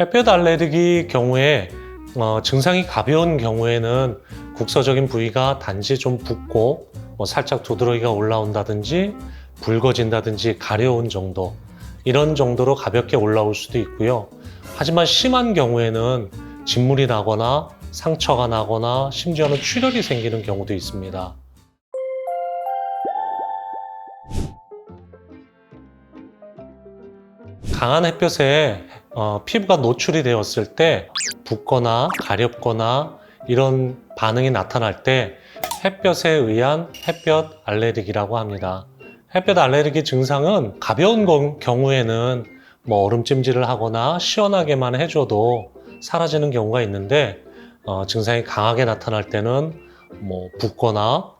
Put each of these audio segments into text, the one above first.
햇볕 알레르기 경우에 증상이 가벼운 경우에는 국소적인 부위가 단지 좀 붓고 살짝 두드러기가 올라온다든지 붉어진다든지 가려운 정도, 이런 정도로 가볍게 올라올 수도 있고요. 하지만 심한 경우에는 진물이 나거나 상처가 나거나 심지어는 출혈이 생기는 경우도 있습니다. 강한 햇볕에 피부가 노출이 되었을 때 붓거나 가렵거나 이런 반응이 나타날 때 햇볕에 의한 햇볕 알레르기라고 합니다. 햇볕 알레르기 증상은 가벼운 경우에는 얼음찜질을 하거나 시원하게만 해줘도 사라지는 경우가 있는데, 증상이 강하게 나타날 때는 붓거나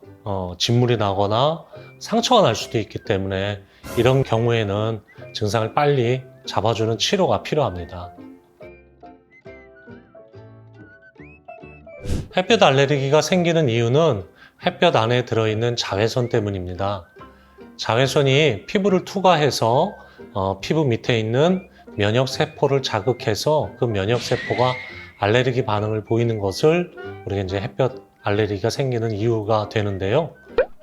진물이 나거나 상처가 날 수도 있기 때문에 이런 경우에는 증상을 빨리 잡아주는 치료가 필요합니다. 햇볕 알레르기가 생기는 이유는 햇볕 안에 들어있는 자외선 때문입니다. 자외선이 피부를 투과해서 피부 밑에 있는 면역세포를 자극해서 그 면역세포가 알레르기 반응을 보이는 것을 우리가 이제 햇볕 알레르기가 생기는 이유가 되는데요.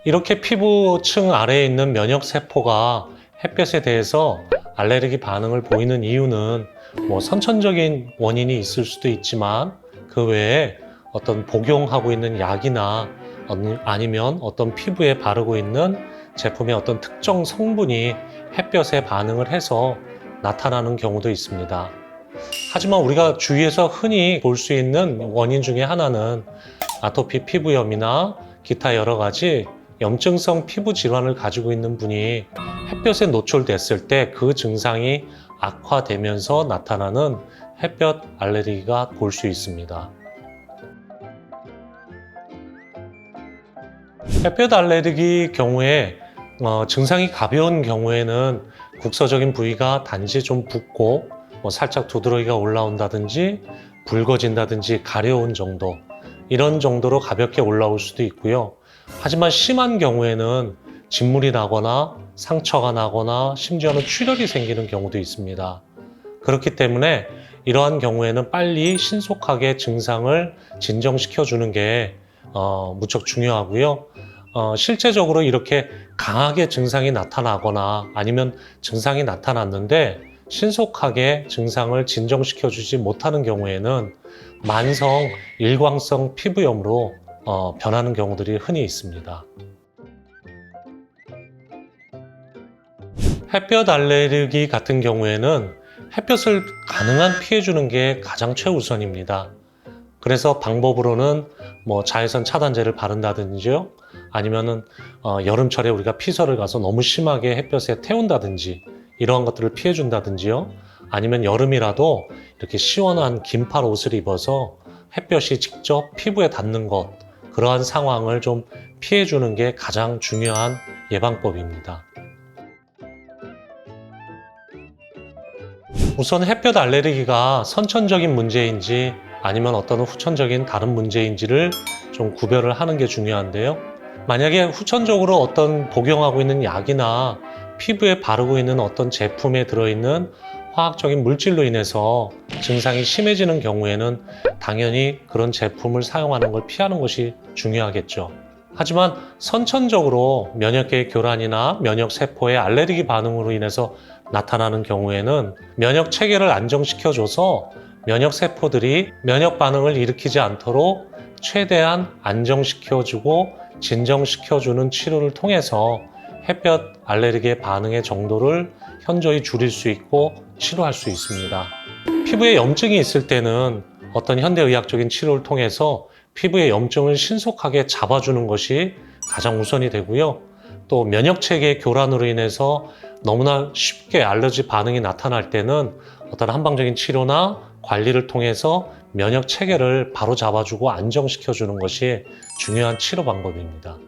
이렇게 피부층 아래에 있는 면역세포가 햇볕에 대해서 알레르기 반응을 보이는 이유는 선천적인 원인이 있을 수도 있지만 그 외에 어떤 복용하고 있는 약이나 아니면 어떤 피부에 바르고 있는 제품의 어떤 특정 성분이 햇볕에 반응을 해서 나타나는 경우도 있습니다. 하지만 우리가 주위에서 흔히 볼 수 있는 원인 중에 하나는 아토피 피부염이나 기타 여러 가지 염증성 피부 질환을 가지고 있는 분이 햇볕에 노출됐을 때 그 증상이 악화되면서 나타나는 햇볕 알레르기가 볼 수 있습니다. 햇볕 알레르기 경우에 증상이 가벼운 경우에는 국소적인 부위가 단지 좀 붓고 살짝 두드러기가 올라온다든지 붉어진다든지 가려운 정도, 이런 정도로 가볍게 올라올 수도 있고요. 하지만 심한 경우에는 진물이 나거나 상처가 나거나 심지어는 출혈이 생기는 경우도 있습니다. 그렇기 때문에 이러한 경우에는 빨리 신속하게 증상을 진정시켜 주는 게 무척 중요하고요. 실제적으로 이렇게 강하게 증상이 나타나거나 아니면 증상이 나타났는데 신속하게 증상을 진정시켜 주지 못하는 경우에는 만성 일광성 피부염으로 변하는 경우들이 흔히 있습니다. 햇볕 알레르기 같은 경우에는 햇볕을 가능한 피해주는 게 가장 최우선입니다. 그래서 방법으로는 자외선 차단제를 바른다든지요, 아니면은 여름철에 우리가 피서를 가서 너무 심하게 햇볕에 태운다든지 이러한 것들을 피해준다든지요, 아니면 여름이라도 이렇게 시원한 긴팔 옷을 입어서 햇볕이 직접 피부에 닿는 것, 그러한 상황을 좀 피해주는 게 가장 중요한 예방법입니다. 우선 햇볕 알레르기가 선천적인 문제인지 아니면 어떤 후천적인 다른 문제인지를 좀 구별을 하는 게 중요한데요. 만약에 후천적으로 어떤 복용하고 있는 약이나 피부에 바르고 있는 어떤 제품에 들어있는 화학적인 물질로 인해서 증상이 심해지는 경우에는 당연히 그런 제품을 사용하는 걸 피하는 것이 중요하겠죠. 하지만 선천적으로 면역계의 교란이나 면역세포의 알레르기 반응으로 인해서 나타나는 경우에는 면역 체계를 안정시켜줘서 면역세포들이 면역 반응을 일으키지 않도록 최대한 안정시켜주고 진정시켜주는 치료를 통해서 햇볕 알레르기의 반응의 정도를 현저히 줄일 수 있고 치료할 수 있습니다. 피부에 염증이 있을 때는 어떤 현대의학적인 치료를 통해서 피부의 염증을 신속하게 잡아주는 것이 가장 우선이 되고요. 또 면역체계의 교란으로 인해서 너무나 쉽게 알러지 반응이 나타날 때는 어떤 한방적인 치료나 관리를 통해서 면역체계를 바로 잡아주고 안정시켜주는 것이 중요한 치료 방법입니다.